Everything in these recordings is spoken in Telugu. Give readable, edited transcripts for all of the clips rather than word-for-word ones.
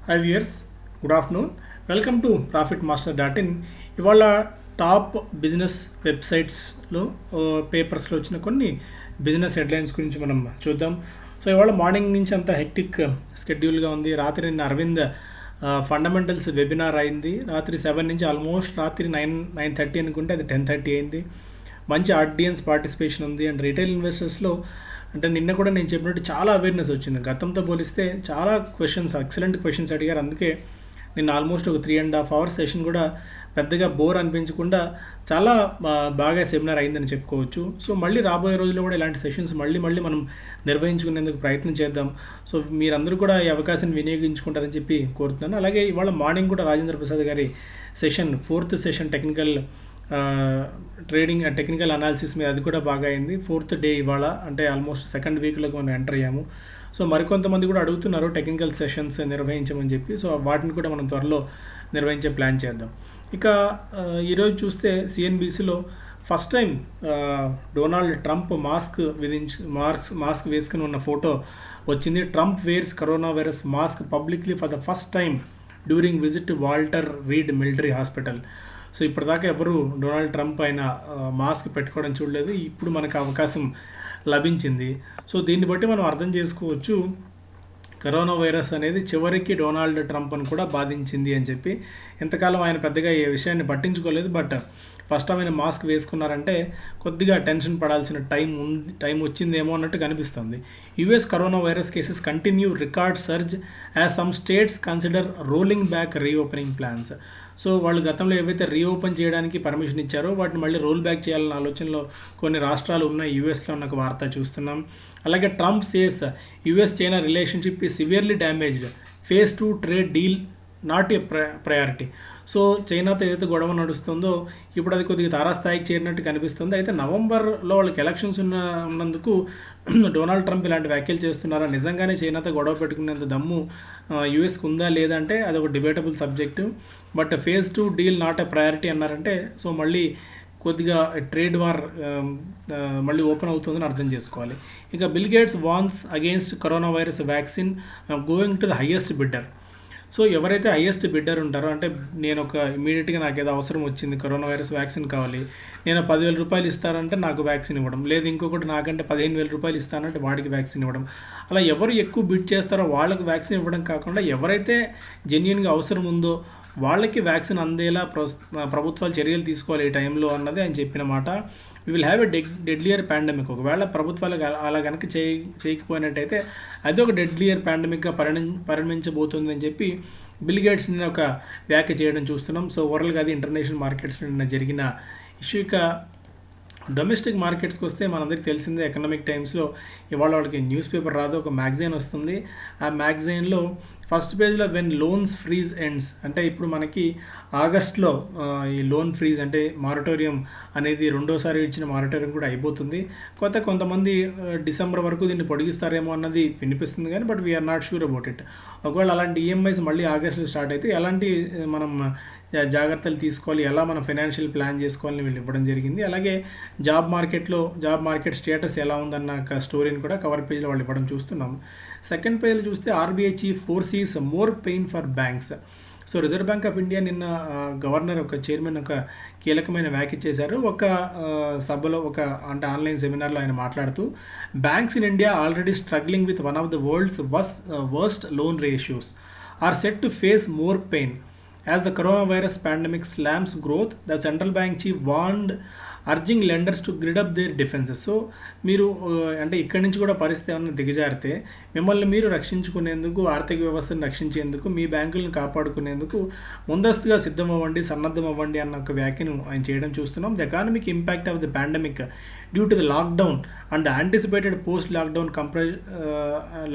High viewers, good afternoon. Welcome to profitmaster.in. ఇవాళ టాప్ బిజినెస్ వెబ్సైట్స్లో పేపర్స్లో వచ్చిన కొన్ని బిజినెస్ హెడ్లైన్స్ గురించి మనం చూద్దాం. సో ఇవాళ మార్నింగ్ నుంచి అంతా హెక్టిక్ స్కెడ్యూల్గా ఉంది. రాత్రి నిన్న అరవింద్ ఫండమెంటల్స్ వెబినార్ అయింది. రాత్రి 7 నుంచి ఆల్మోస్ట్ రాత్రి 9:30 అనుకుంటే అది 10:30 అయింది. మంచి ఆడియన్స్ పార్టిసిపేషన్ ఉంది. అండ్ రీటైల్ ఇన్వెస్టర్స్లో అంటే నిన్న కూడా నేను చెప్పినట్టు చాలా అవేర్నెస్ వచ్చింది. గతంతో పోలిస్తే చాలా క్వశ్చన్స్, ఎక్సలెంట్ క్వశ్చన్స్ అడిగారు. అందుకే నిన్న ఆల్మోస్ట్ ఒక 3.5 hours సెషన్ కూడా పెద్దగా బోర్ అనిపించకుండా చాలా బాగా సెమినార్ అయిందని చెప్పుకోవచ్చు. సో మళ్ళీ రాబోయే రోజుల్లో కూడా ఇలాంటి సెషన్స్ మళ్ళీ మనం నిర్వహించుకునేందుకు ప్రయత్నం చేద్దాం. సో మీరందరూ కూడా ఈ అవకాశాన్ని వినియోగించుకుంటారని చెప్పి కోరుతున్నాను. అలాగే ఇవాళ మార్నింగ్ కూడా రాజేంద్ర ప్రసాద్ గారి session, 4th session technical trading technical analysis మీద, అది కూడా బాగా అయింది. 4th డే ఇవాళ, అంటే ఆల్మోస్ట్ సెకండ్ వీక్లోకి మనం ఎంటర్ అయ్యాము. సో మరికొంతమంది కూడా అడుగుతున్నారు టెక్నికల్ సెషన్స్ నిర్వహించమని చెప్పి. సో వాటిని కూడా మనం త్వరలో నిర్వహించే ప్లాన్ చేద్దాం. ఇక ఈరోజు చూస్తే సిఎన్బిసిలో first time Donald Trump mask వేసుకుని ఉన్న ఫోటో వచ్చింది. Trump wears corona virus mask publicly for the first time during visit Walter Reed military hospital. So ఇప్పటిదాకా ఎవరు డొనాల్డ్ ట్రంప్ అయిన మాస్క్ పెట్టుకోవడం చూడలేదు. ఇప్పుడు మనకు అవకాశం లభించింది. సో దీన్ని బట్టి మనం అర్థం చేసుకోవచ్చు కరోనా వైరస్ అనేది చివరికి డొనాల్డ్ ట్రంప్ను కూడా బాధించింది అని చెప్పి. ఎంతకాలం ఆయన పెద్దగా ఈ విషయాన్ని పట్టించుకోలేదు. బట్ ఫస్ట్ టైం ఆయన మాస్క్ వేసుకున్నారంటే కొద్దిగా టెన్షన్ పడాల్సిన టైం వచ్చిందేమో అన్నట్టు కనిపిస్తుంది. US corona virus cases continue record surge as some states consider rolling back reopening plans. So వాళ్ళు గతంలో ఏవైతే రీఓపెన్ చేయడానికి పర్మిషన్ ఇచ్చారో వాటిని మళ్ళీ రోల్ బ్యాక్ చేయాలన్న ఆలోచనలో కొన్ని రాష్ట్రాలు ఉన్నాయి. యూఎస్లో ఉన్న ఒక వార్త చూస్తున్నాం. అలాగే Trump says US China relationship is severely damaged, phase 2 trade deal not a priority. So చైనాతో ఏదైతే గొడవ నడుస్తుందో ఇప్పుడు అది కొద్దిగా తారాస్థాయికి చేరినట్టు కనిపిస్తుంది. అయితే నవంబర్లో వాళ్ళకి ఎలక్షన్స్ ఉన్నందుకు డొనాల్డ్ ట్రంప్ ఇలాంటి వ్యాఖ్యలు చేస్తున్నారా, నిజంగానే చైనాతో గొడవ పెట్టుకునేంత దమ్ము యూఎస్కి ఉందా లేదంటే అది ఒక debatable subject. But phase 2 deal not a priority అన్నారంటే సో మళ్ళీ కొద్దిగా ట్రేడ్ వార్ మళ్ళీ ఓపెన్ అవుతుందని అర్థం చేసుకోవాలి. ఇక bill gates వార్న్స్ against corona virus vaccine going to the highest bidder. So ఎవరైతే హైయెస్ట్ బిడ్డర్ ఉంటారో, అంటే నేను ఇమీడియట్గా నాకు ఏదో అవసరం వచ్చింది, కరోనా వైరస్ వ్యాక్సిన్ కావాలి, నేను 10,000 రూపాయలు ఇస్తానంటే నాకు వ్యాక్సిన్ ఇవ్వడం, లేదు ఇంకొకటి నాకంటే 15,000 రూపాయలు ఇస్తానంటే వాడికి వ్యాక్సిన్ ఇవ్వడం. అలా ఎవరు ఎక్కువ బిడ్ చేస్తారో వాళ్ళకి వ్యాక్సిన్ ఇవ్వడం కాకుండా ఎవరైతే జెన్యున్గా అవసరం ఉందో వాళ్ళకి వ్యాక్సిన్ అందేలా ప్రభుత్వాలు చర్యలు తీసుకోవాలి ఈ టైంలో అన్నది ఆయన చెప్పిన మాట. We will have a deadlier pandemic. ఒకవేళ ప్రభుత్వాలు అలా కనుక చేయకపోయినట్టయితే అది ఒక డెడ్లియర్ పాండమిక్గా పరిణమించబోతుంది అని చెప్పి బిల్ గేట్స్ నిన్న ఒక వ్యాఖ్య చేయడం చూస్తున్నాం. సో ఓవరాల్గా అది ఇంటర్నేషనల్ మార్కెట్స్లో నిన్న జరిగిన ఇష్యూ. ఇక డొమెస్టిక్ మార్కెట్స్కి వస్తే మనందరికీ తెలిసిందే, ఎకనామిక్ టైమ్స్లో ఇవాళ వాళ్ళకి న్యూస్ పేపర్ రాదు, ఒక మ్యాగజైన్ వస్తుంది. ఆ మ్యాగజైన్లో ఫస్ట్ పేజ్లో వెన్ లోన్స్ ఫ్రీజ్ ఎండ్స్, అంటే ఇప్పుడు మనకి ఆగస్ట్లో ఈ లోన్ ఫ్రీజ్ అంటే మారటోరియం అనేది రెండోసారి ఇచ్చిన మారటోరియం కూడా అయిపోతుంది. కొంతమంది డిసెంబర్ వరకు దీన్ని పొడిగిస్తారేమో అన్నది వినిపిస్తుంది కానీ but we're not sure about it. ఒకవేళ అలాంటి ఈఎంఐస్ మళ్ళీ ఆగస్టులో స్టార్ట్ అయితే ఎలాంటి మనం జాగ్రత్తలు తీసుకోవాలి, ఎలా మనం ఫైనాన్షియల్ ప్లాన్ చేసుకోవాలని వీళ్ళు ఇవ్వడం జరిగింది. అలాగే జాబ్ మార్కెట్ స్టేటస్ ఎలా ఉందన్న స్టోరీని కూడా కవర్ పేజ్లో వాళ్ళు ఇవ్వడం చూస్తున్నాం. సెకండ్ పేజ్లో చూస్తే RBI chief foresees more pain for banks. So Reserve Bank of India నిన్న గవర్నర్ చైర్మన్ ఒక కీలకమైన వ్యాఖ్య చేశారు. సభలో అంటే ఆన్లైన్ సెమినార్లో ఆయన మాట్లాడుతూ, banks in India already struggling with one of the world's worst loan ratios are set to face more pain as the coronavirus pandemic slams growth. The central bank chief warned urging lenders to gird up their defences. So మీరు అంటే ఇక్కడి నుంచి కూడా పరిస్థితి ఏమన్నా దిగజారితే మిమ్మల్ని మీరు రక్షించుకునేందుకు, ఆర్థిక వ్యవస్థను రక్షించేందుకు, మీ బ్యాంకులను కాపాడుకునేందుకు ముందస్తుగా సన్నద్ధం అవ్వండి అన్న ఒక వ్యాఖ్యను ఆయన చేయడం చూస్తున్నాం. The economic impact of the pandemic due to the lockdown and the anticipated post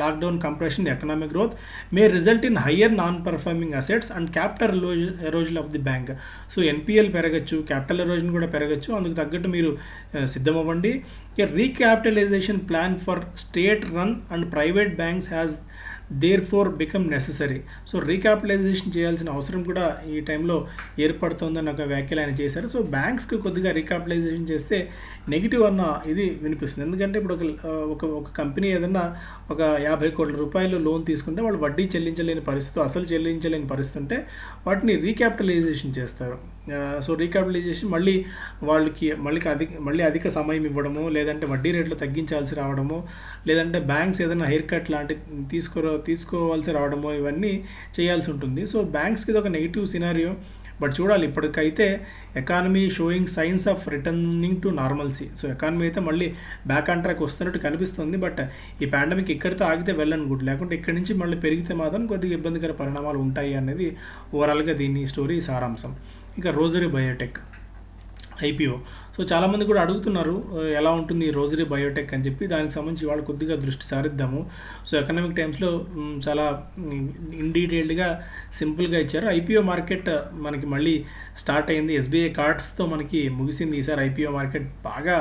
lockdown compression economic growth may result in higher non performing assets and capital erosion of the bank. So NPL పెరగచ్చు, క్యాపిటల్ ఎరోజన్ కూడా పెరగచ్చు. అందుకు తగ్గట్టు మీరు సిద్ధమవ్వండి. A recapitalisation plan for state run and private banks has therefore become necessary. So recapitalisation చేయాల్సిన అవసరం కూడా ఈ టైంలో ఏర్పడుతుందని ఒక వ్యాఖ్యలు ఆయన చేశారు. సో బ్యాంక్స్కి కొద్దిగా రీక్యాపిటలైజేషన్ చేస్తే నెగిటివ్ అన్న ఇది వినిపిస్తుంది. ఎందుకంటే ఇప్పుడు ఒక కంపెనీ ఏదన్నా ఒక 50 కోట్ల రూపాయలు లోన్ తీసుకుంటే వాళ్ళు వడ్డీ చెల్లించలేని పరిస్థితి, అసలు చెల్లించలేని పరిస్థితి ఉంటే వాటిని రీక్యాపిటలైజేషన్ చేస్తారు. సో రీక్యాపిటలైజేషన్ మళ్ళీ అధిక సమయం ఇవ్వడము, లేదంటే వడ్డీ రేట్లు తగ్గించాల్సి రావడము, లేదంటే బ్యాంక్స్ ఏదైనా హెయిర్ కట్ లాంటి తీసుకోవాల్సి రావడము, ఇవన్నీ చేయాల్సి ఉంటుంది. సో బ్యాంక్స్కి ఇది ఒక నెగిటివ్ సినారియో. బట్ చూడాలి, ఇప్పటికైతే economy showing signs of returning to normalcy. So economy అయితే మళ్ళీ బ్యాక్ ఆన్ ట్రాక్ వస్తున్నట్టు కనిపిస్తుంది. బట్ ఈ పాండమిక్ ఇక్కడితో ఆగితే వెళ్ళను గుడ్, లేకుంటే ఇక్కడి నుంచి మళ్ళీ పెరిగితే మాత్రం కొద్దిగా ఇబ్బందికర పరిణామాలు ఉంటాయి అనేది ఓవరాల్గా దీని స్టోరీ సారాంశం. ఇక రోజరీ బయోటెక్ ఐపీఓ. సో చాలామంది కూడా అడుగుతున్నారు ఎలా ఉంటుంది ఈ రోజరీ బయోటెక్ అని చెప్పి. దానికి సంబంధించి వాళ్ళు కొద్దిగా దృష్టి సారిద్దాము. సో ఎకనామిక్ టైమ్స్లో చాలా ఇన్ డీటెయిల్డ్గా సింపుల్గా ఇచ్చారు. ఐపీఓ మార్కెట్ మనకి మళ్ళీ స్టార్ట్ అయింది. ఎస్బీఐ కార్డ్స్తో మనకి ముగిసింది ఈసారి ఐపీఓ మార్కెట్. బాగా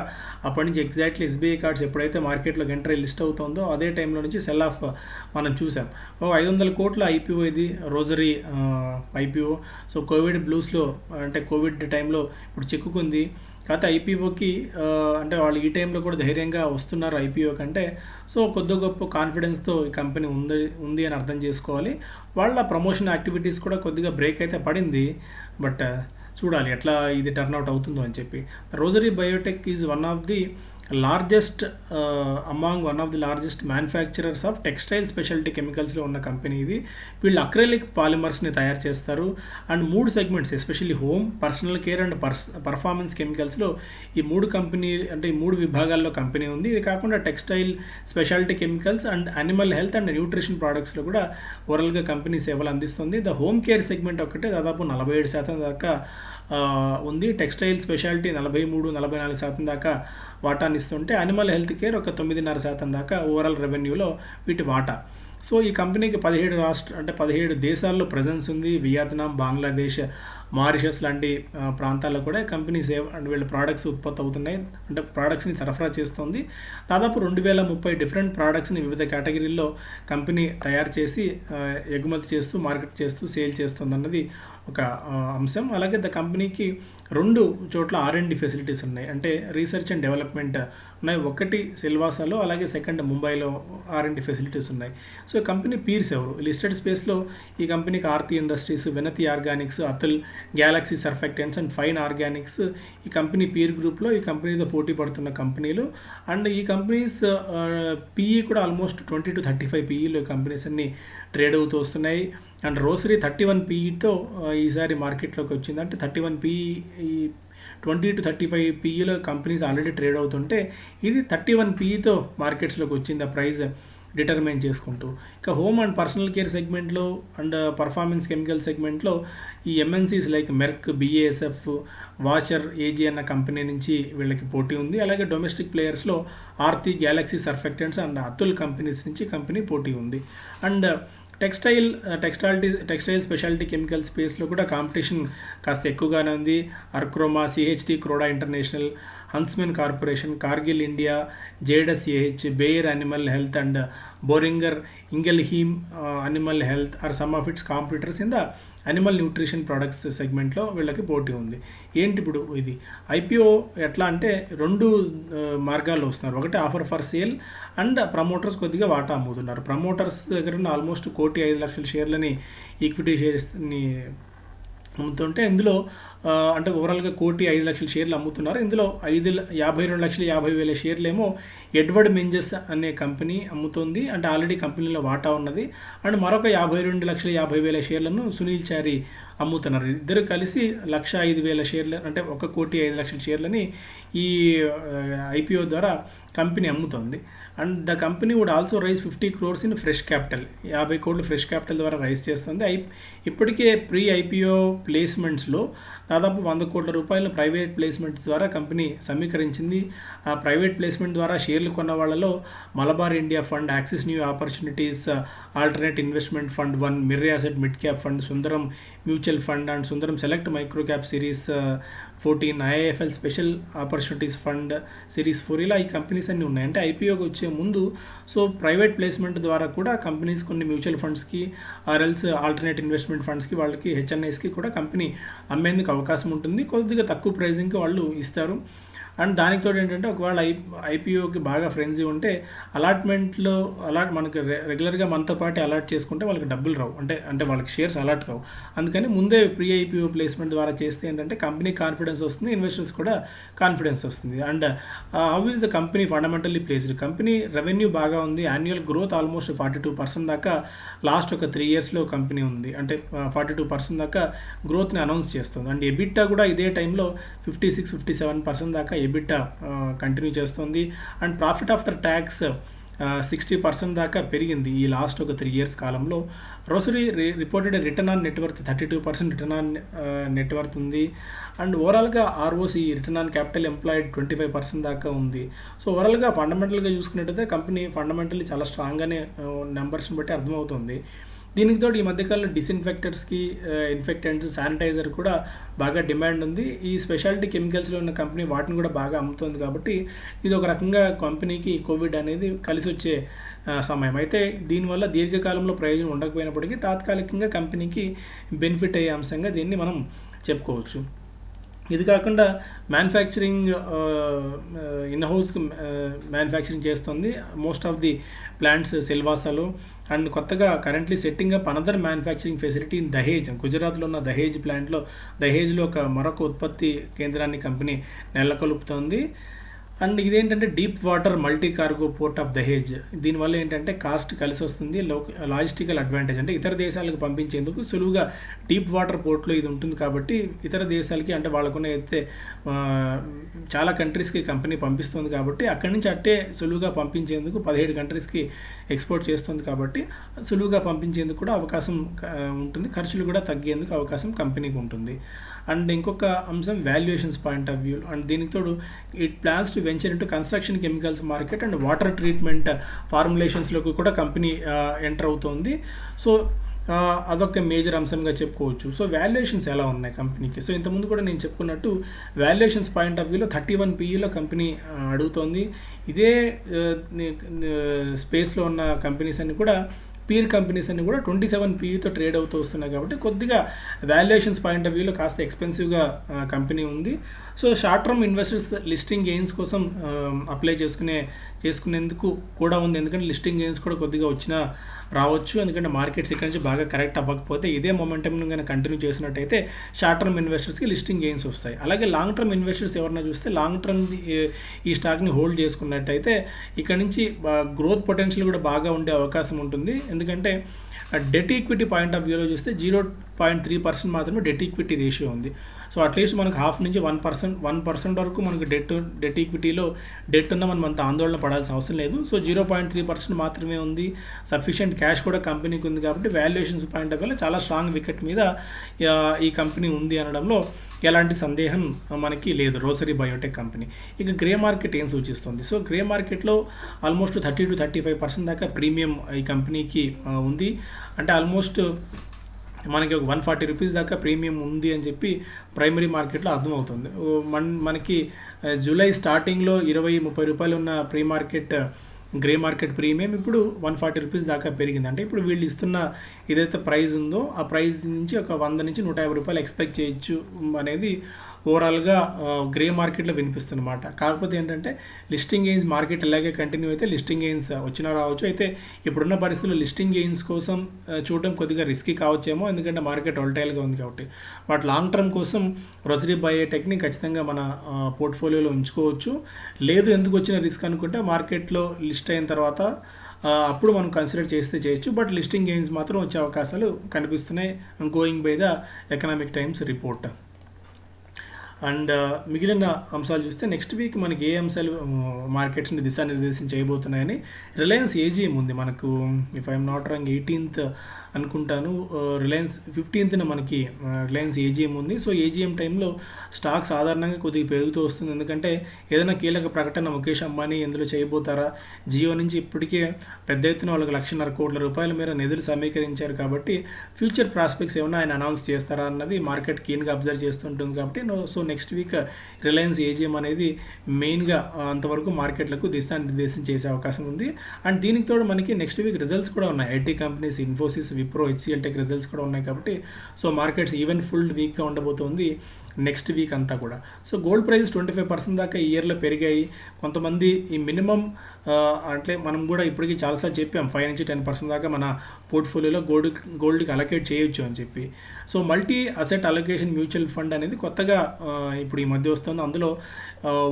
అప్పటి నుంచి ఎగ్జాక్ట్లీ ఎస్బీఐ కార్డ్స్ ఎప్పుడైతే మార్కెట్లోకి ఎంట్రీ లిస్ట్ అవుతుందో అదే టైంలో నుంచి సెల్ ఆఫ్ మనం చూసాం. 500 కోట్ల ఐపీఓ ఇది రోజరీ ఐపీఓ. సో కోవిడ్ బ్లూస్లో అంటే కోవిడ్ టైంలో ఇప్పుడు చిక్కుకుంది. కాకపోతే ఐపీఓకి అంటే వాళ్ళు ఈ టైంలో కూడా ధైర్యంగా వస్తున్నారు ఐపీఓ కంటే. సో కొద్ది గొప్ప కాన్ఫిడెన్స్తో ఈ కంపెనీ ఉంది అని అర్థం చేసుకోవాలి. వాళ్ళ ప్రమోషన్ యాక్టివిటీస్ కూడా కొద్దిగా బ్రేక్ అయితే పడింది. బట్ చూడాలి ఎట్లా ఇది టర్న్అవుట్ అవుతుందో అని చెప్పి. Rossari Biotech is one of the largest manufacturers of textile speciality కెమికల్స్లో ఉన్న కంపెనీ ఇది. వీళ్ళు అక్రెలిక్ పాలిమర్స్ని తయారు చేస్తారు. And 3 segments, especially home, personal care and performance కెమికల్స్లో ఈ 3 విభాగాల్లో కంపెనీ ఉంది. ఇది కాకుండా textile speciality chemicals and animal health and nutrition ప్రోడక్ట్స్లో కూడా ఓవరాల్గా కంపెనీ సేవలు అందిస్తుంది. ద హోమ్ కేర్ సెగ్మెంట్ ఒకటే దాదాపు 47% దాకా ఉంది. టెక్స్టైల్ స్పెషాలిటీ 43-44% దాకా వాటాని ఇస్తుంటే అనిమల్ హెల్త్ కేర్ ఒక 9.5% దాకా ఓవరాల్ రెవెన్యూలో వీటి వాటా. సో ఈ కంపెనీకి 17 దేశాల్లో ప్రజెన్స్ ఉంది. వియత్నాం, బంగ్లాదేశ్, మారిషస్ లాంటి ప్రాంతాల్లో కూడా కంపెనీ వీళ్ళ ప్రోడక్ట్స్ ఉత్పత్తి అవుతున్నాయి. అంటే ప్రోడక్ట్స్ని సరఫరా చేస్తుంది. దాదాపు 2030 డిఫరెంట్ ప్రోడక్ట్స్ని వివిధ కేటగిరీల్లో కంపెనీ తయారు చేసి ఎగుమతి చేస్తూ, మార్కెట్ చేస్తూ, సేల్ చేస్తుంది అన్నది ఒక అంశం. అలాగే ద కంపెనీకి 2 చోట్ల R&D ఫెసిలిటీస్ ఉన్నాయి. అంటే రీసెర్చ్ అండ్ డెవలప్మెంట్ ఉన్నాయి. ఒకటి సిల్వాసాలో, అలాగే సెకండ్ ముంబైలో R&D ఫెసిలిటీస్ ఉన్నాయి. సో కంపెనీ పీర్స్ ఎవరు? లిస్టెడ్ స్పేస్లో ఈ కంపెనీకి ఆర్తి ఇండస్ట్రీస్, వినతి Organics, Atul, Galaxy Surfactants and fine Organics ఈ కంపెనీ పీర్ గ్రూప్లో ఈ కంపెనీతో పోటీ పడుతున్న కంపెనీలు. అండ్ ఈ కంపెనీస్ పీఈ కూడా ఆల్మోస్ట్ 20 to 35 పీఈలో కంపెనీస్ అన్ని ట్రేడ్ అవుతూ వస్తున్నాయి. అండ్ రోసరీ 31 పీఈతో ఈసారి మార్కెట్లోకి వచ్చింది. అంటే 31 పీఈ, 20 to 35 పీఈలో కంపెనీస్ ఆల్రెడీ ట్రేడ్ అవుతుంటే ఇది 31 పీఈతో మార్కెట్స్లోకి వచ్చింది ఆ ప్రైస్ డిటర్మైన్ చేసుకుంటూ. ఇక హోమ్ అండ్ పర్సనల్ కేర్ సెగ్మెంట్లో అండ్ పర్ఫార్మెన్స్ కెమికల్ సెగ్మెంట్లో ఈ MNCs like Merck, BASF, Wacker, AG అన్న కంపెనీ నుంచి వీళ్ళకి పోటీ ఉంది. అలాగే డొమెస్టిక్ ప్లేయర్స్లో Aarti, Galaxy Surfactants and Atul companies నుంచి కంపెనీ పోటీ ఉంది. అండ్ టెక్స్టైల్ స్పెషాలిటీ కెమికల్ స్పేస్లో కూడా కాంపిటీషన్ కాస్త ఎక్కువగానే ఉంది. Archroma, CHT, Croda International, Huntsman Corporation, Cargill India, Zydus AH, Bayer animal health and Boehringer Ingelheim animal health are some of its competitors in the animal nutrition products సెగ్మెంట్లో వీళ్ళకి పోటీ ఉంది. ఏంటి ఇప్పుడు ఇది ఐపీఓ ఎట్లా అంటే 2 మార్గాల్లో వస్తున్నారు. ఒకటి offer for sale and promoters కొద్దిగా వాటా అమ్ముతున్నారు. ప్రమోటర్స్ దగ్గర ఉన్న ఆల్మోస్ట్ 1,05,00,000 షేర్లని, ఈక్విటీ షేర్స్ని అమ్ముతుంటే ఇందులో అంటే ఓవరాల్గా 1,05,00,000 షేర్లు అమ్ముతున్నారు. ఇందులో 52,50,000 షేర్లేమో ఎడ్వర్డ్ మెంజెస్ అనే కంపెనీ అమ్ముతుంది. అంటే ఆల్రెడీ కంపెనీలో వాటా ఉన్నది. అండ్ మరొక 52,50,000 షేర్లను సునీల్ చారి అమ్ముతున్నారు. ఇద్దరు కలిసి 1,05,000 షేర్లు, అంటే 1,05,00,000 షేర్లని ఈ ఐపీఓ ద్వారా కంపెనీ అమ్ముతుంది. And the company would also raise 50 crores in fresh capital. 50 కోట్లు ఫ్రెష్ క్యాపిటల్ ద్వారా రైజ్ చేస్తుంది. ఇప్పటికే ప్రీ ఐపీఓ ప్లేస్మెంట్స్లో దాదాపు 100 కోట్ల రూపాయల ప్రైవేట్ ప్లేస్మెంట్స్ ద్వారా కంపెనీ సమీకరించింది. ఆ ప్రైవేట్ ప్లేస్మెంట్ ద్వారా షేర్లు కొన్న వాళ్ళలో Malabar India fund, Axis new opportunities alternate investment fund 1, Mirae asset mid cap fund, Sundaram mutual fund and Sundaram select micro cap series 14, IIFL special opportunities fund series 4 ఇలా ఈ కంపెనీస్ అన్నీ ఉన్నాయి. అంటే ఐపీఓకి వచ్చే ముందు సో ప్రైవేట్ ప్లేస్మెంట్ ద్వారా కూడా కంపెనీస్ కొన్ని మ్యూచువల్ ఫండ్స్కి ఆర్ఎల్స్ ఆల్టర్నేట్ ఇన్వెస్ట్మెంట్ ఫండ్స్కి వాళ్ళకి హెచ్ఎన్ఐస్కి కూడా కంపెనీ అమ్మేందుకు అవకాశం ఉంటుంది. కొద్దిగా తక్కువ ప్రైజింగ్కి వాళ్ళు ఇస్తారు. అండ్ దానితో ఏంటంటే ఒకవేళ ఐపీఓకి బాగా ఫ్రెండ్సీ ఉంటే అలాట్మెంట్లో మనకి రెగ్యులర్గా మనతో పాటు అలాట్ చేసుకుంటే వాళ్ళకి డబ్బులు రావు, అంటే వాళ్ళకి షేర్స్ అలాట్ కావు. అందుకని ముందే ప్రీ ఐపీఓ ప్లేస్మెంట్ ద్వారా చేస్తే ఏంటంటే కంపెనీ కాన్ఫిడెన్స్ వస్తుంది, ఇన్వెస్టర్స్ కూడా కాన్ఫిడెన్స్ వస్తుంది. And how is the company fundamentally placed? Company revenue బాగా ఉంది, యాన్యువల్ గ్రోత్ ఆల్మోస్ట్ 42% దాకా లాస్ట్ ఒక 3 ఇయర్స్లో కంపెనీ ఉంది. అంటే 42% దాకా గ్రోత్ని అనౌన్స్ చేస్తుంది. అండ్ ఎబిట్టా కూడా ఇదే టైంలో 56-57% దాకా ఎబిట్టా కంటిన్యూ చేస్తుంది. అండ్ ప్రాఫిట్ ఆఫ్టర్ ట్యాక్స్ 60% దాకా పెరిగింది ఈ లాస్ట్ ఒక 3 ఇయర్స్ కాలంలో. Rosary reported return on net worth 32% return on net worth ఉంది. అండ్ ఓవరాల్గా ROC return on capital employed 25% దాకా ఉంది. సో ఓవరాల్గా ఫండమెంటల్గా చూసుకున్నట్టయితే కంపెనీ ఫండమెంటల్లీ చాలా స్ట్రాంగ్గానే నెంబర్స్ని బట్టి అర్థమవుతుంది. దీనికి తోడు ఈ మధ్యకాలంలో డిస్ఇన్ఫెక్టర్స్కి, ఇన్ఫెక్టెంట్స్, శానిటైజర్ కూడా బాగా డిమాండ్ ఉంది. ఈ స్పెషాలిటీ కెమికల్స్లో ఉన్న కంపెనీ వాటిని కూడా బాగా అమ్ముతుంది. కాబట్టి ఇది ఒక రకంగా కంపెనీకి కోవిడ్ అనేది కలిసి వచ్చే సమయం. అయితే దీనివల్ల దీర్ఘకాలంలో ప్రయోజనం ఉండకపోయినప్పటికీ తాత్కాలికంగా కంపెనీకి బెనిఫిట్ అయ్యే అంశంగా దీన్ని మనం చెప్పుకోవచ్చు. ఇది కాకుండా మ్యానుఫ్యాక్చరింగ్ ఇన్-హౌస్ మ్యానుఫ్యాక్చరింగ్ చేస్తుంది మోస్ట్ ఆఫ్ ది ప్లాంట్స్ సిల్వాసాలో. అండ్ కొత్తగా currently setting up another manufacturing facility in Dahej, గుజరాత్లో ఉన్న దహేజ్లో మరొక ఉత్పత్తి కేంద్రాన్ని కంపెనీ నెలకొల్పుతోంది. అండ్ ఇదేంటంటే deep water multi cargo port of Dahej. దీనివల్ల ఏంటంటే కాస్ట్ కలిసి వస్తుంది, లాజిస్టికల్ అడ్వాంటేజ్, అంటే ఇతర దేశాలకు పంపించేందుకు సులువుగా డీప్ వాటర్ పోర్ట్లో ఇది ఉంటుంది. కాబట్టి ఇతర దేశాలకి అంటే వాళ్ళకున్న అయితే చాలా కంట్రీస్కి కంపెనీ పంపిస్తుంది. కాబట్టి అక్కడి నుంచి అట్టే సులువుగా పంపించేందుకు 17 కంట్రీస్కి ఎక్స్పోర్ట్ చేస్తుంది. కాబట్టి సులువుగా పంపించేందుకు కూడా అవకాశం ఉంటుంది, ఖర్చులు కూడా తగ్గేందుకు అవకాశం కంపెనీకి ఉంటుంది. అండ్ ఇంకొక అంశం valuations point of view. And దీనికి తోడు it plans to venture into construction chemicals market and water treatment ఫార్ములేషన్స్లోకి కూడా కంపెనీ ఎంటర్ అవుతుంది. సో అదొక మేజర్ అంశంగా చెప్పుకోవచ్చు. సో వాల్యుయేషన్స్ ఎలా ఉన్నాయి కంపెనీకి? సో ఇంతకుముందు కూడా నేను చెప్పుకున్నట్టు వాల్యుయేషన్స్ పాయింట్ ఆఫ్ వ్యూలో 31 PEలో కంపెనీ అడుగుతోంది. ఇదే స్పేస్లో ఉన్న కంపెనీస్ అన్ని కూడా పీర్ కంపెనీస్ అన్ని కూడా 27 PEతో ట్రేడ్ అవుతూ వస్తున్నాయి. కాబట్టి కొద్దిగా వాల్యుయేషన్స్ పాయింట్ ఆఫ్ వ్యూలో కాస్త ఎక్స్పెన్సివ్గా కంపెనీ ఉంది. So short term investors listing gains కోసం అప్లై చేసుకునేందుకు కూడా ఉంది. ఎందుకంటే లిస్టింగ్ గెయిన్స్ కూడా కొద్దిగా వచ్చినా రావచ్చు. ఎందుకంటే మార్కెట్స్ ఇక్కడ నుంచి బాగా కరెక్ట్ అవ్వకపోతే ఇదే మొమెంటంను కానీ కంటిన్యూ చేసినట్టయితే షార్ట్ టర్మ్ ఇన్వెస్టర్స్కి లిస్టింగ్ గెయిన్స్ వస్తాయి. అలాగే లాంగ్ టర్మ్ ఇన్వెస్టర్స్ ఎవరైనా చూస్తే లాంగ్ టర్మ్ ఈ స్టాక్ని హోల్డ్ చేసుకున్నట్టయితే ఇక్కడ నుంచి గ్రోత్ పొటెన్షియల్ కూడా బాగా ఉండే అవకాశం ఉంటుంది. ఎందుకంటే డెట్ ఈక్విటీ పాయింట్ ఆఫ్ వ్యూలో చూస్తే 0.3% మాత్రమే డెట్ ఈక్విటీ రేషియో ఉంది. సో అట్లీస్ట్ మనకు 0.5 నుంచి 1% వరకు మనకు డెట్ ఈక్విటీలో డెట్ ఉన్న మనం అంత ఆందోళన పడాల్సిన అవసరం లేదు. సో 0.3% మాత్రమే ఉంది. సఫిషియెంట్ క్యాష్ కూడా కంపెనీకి ఉంది. కాబట్టి వాల్యుయేషన్స్ పాయింట్ ఆఫ్ వ్యూలో చాలా స్ట్రాంగ్ వికెట్ మీద ఈ కంపెనీ ఉంది అనడంలో ఎలాంటి సందేహం మనకి లేదు. Rosary Biotech company. ఇక గ్రే మార్కెట్ ఏం సూచిస్తుంది? సో గ్రే మార్కెట్లో ఆల్మోస్ట్ 30-35% దాకా ప్రీమియం ఈ కంపెనీకి ఉంది. అంటే ఆల్మోస్ట్ మనకి ఒక 140 రూపీస్ దాకా ప్రీమియం ఉంది అని చెప్పి ప్రైమరీ మార్కెట్లో అర్థమవుతుంది. మనకి జూలై స్టార్టింగ్లో 20-30 రూపాయలు ఉన్న గ్రే మార్కెట్ ప్రీమియం ఇప్పుడు 140 రూపీస్ దాకా పెరిగింది. అంటే ఇప్పుడు వీళ్ళు ఇస్తున్న ఏదైతే ప్రైస్ ఉందో ఆ ప్రైస్ నుంచి ఒక 100 నుంచి 150 రూపాయలు ఎక్స్పెక్ట్ చేయొచ్చు అనేది ఓవరాల్గా గ్రే మార్కెట్లో వినిపిస్తున్నమాట. కాకపోతే ఏంటంటే లిస్టింగ్ గెయిన్స్ మార్కెట్ ఇలాగే కంటిన్యూ అయితే లిస్టింగ్ గెయిన్స్ వచ్చినా రావచ్చు. అయితే ఇప్పుడున్న పరిస్థితుల్లో లిస్టింగ్ గెయిన్స్ కోసం చూడటం కొద్దిగా రిస్కీ కావచ్చేమో, ఎందుకంటే మార్కెట్ వోల్టైల్గా ఉంది కాబట్టి. బట్ లాంగ్ టర్మ్ కోసం రోసరీ బయోటెక్ని ఖచ్చితంగా మన పోర్ట్ఫోలియోలో ఉంచుకోవచ్చు. లేదు ఎందుకు వచ్చిన రిస్క్ అనుకుంటే మార్కెట్లో లిస్ట్ అయిన తర్వాత అప్పుడు మనం కన్సిడర్ చేయొచ్చు. బట్ లిస్టింగ్ గెయిన్స్ మాత్రం వచ్చే అవకాశాలు కనిపిస్తున్నాయి going by the economic times report. And మిగిలిన అంశాలు చూస్తే నెక్స్ట్ వీక్ మనకి ఏ అంశాలు మార్కెట్స్ని దిశానిర్దేశం చేయబోతున్నాయని రిలయన్స్ ఏజీఎం ఉంది మనకు. If I'm not wrong 18th అనుకుంటాను, రిలయన్స్ 15th మనకి రిలయన్స్ ఏజీఎం ఉంది. సో ఏజీఎం టైంలో స్టాక్ సాధారణంగా కొద్దిగా పెరుగుతూ వస్తుంది, ఎందుకంటే ఏదైనా కీలక ప్రకటన ముఖేష్ అంబానీ ఎందులో చేయబోతారా, జియో నుంచి ఇప్పటికే పెద్ద ఎత్తున వాళ్ళకి 1,50,000 కోట్ల రూపాయల మేర నిధులు సమీకరించారు కాబట్టి ఫ్యూచర్ ప్రాస్పెక్ట్స్ ఏమైనా ఆయన అనౌన్స్ చేస్తారా అన్నది మార్కెట్ కీన్గా అబ్జర్వ్ చేస్తుంటుంది. కాబట్టి so next week Reliance AGM అనేది మెయిన్గా అంతవరకు మార్కెట్లకు దిశానిర్దేశం చేసే అవకాశం ఉంది. అండ్ దీనికి తోడు మనకి నెక్స్ట్ వీక్ రిజల్ట్స్ కూడా ఉన్నాయి. IT companies Infosys, Wipro, HCl tech results కూడా ఉన్నాయి కాబట్టి సో మార్కెట్స్ ఈవెన్ ఫుల్ వీక్గా ఉండబోతోంది నెక్స్ట్ వీక్ అంతా కూడా. సో గోల్డ్ ప్రైస్ 25% దాకా ఈ ఇయర్లో పెరిగాయి. కొంతమంది ఈ మినిమం అంటే మనం కూడా ఇప్పటికీ చాలాసార్లు చెప్పాం 5 నుంచి 10% దాకా మన పోర్ట్ఫోలియోలో గోల్డ్కి అలొకేట్ చేయొచ్చు అని చెప్పి. So multi asset allocation mutual fund అనేది కొత్తగా ఇప్పుడు ఈ మధ్య వస్తుంది. అందులో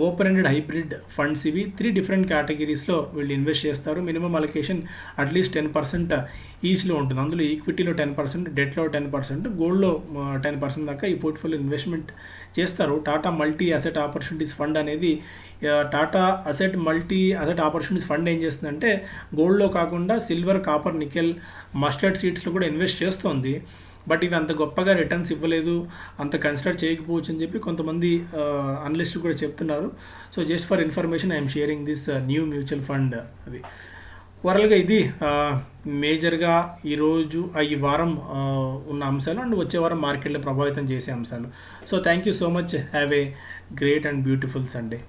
ఓపెన్ ఎండెడ్ హైబ్రిడ్ ఫండ్స్ ఇవి 3 డిఫరెంట్ కేటగిరీస్లో వీళ్ళు ఇన్వెస్ట్ చేస్తారు. మినిమం అలొకేషన్ అట్లీస్ట్ 10% ఈచ్లో ఉంటుంది. అందులో ఈక్విటీలో 10%, డెట్లో 10%, గోల్డ్లో 10% దాకా ఈ పోర్ట్ఫోలియో ఇన్వెస్ట్మెంట్ చేస్తారు. Tata multi asset opportunities fund అనేది Tata multi asset opportunities fund ఏం చేస్తుందంటే గోల్డ్లో కాకుండా సిల్వర్, కాపర్, నికెల్, మస్టర్డ్ సీడ్స్లో కూడా ఇన్వెస్ట్ చేస్తుంది. బట్ ఇవి అంత గొప్పగా రిటర్న్స్ ఇవ్వలేదు, అంత కన్సిడర్ చేయకపోవచ్చు అని చెప్పి కొంతమంది అనలిస్టులు కూడా చెప్తున్నారు. So just for information I'm sharing this new mutual fund. అది ఓవరాల్గా ఇది మేజర్గా ఈరోజు ఈ వారం ఉన్న అంశాలు అండ్ వచ్చే వారం మార్కెట్లో ప్రభావితం చేసే అంశాలు. So thank you so much. Have a great and beautiful Sunday.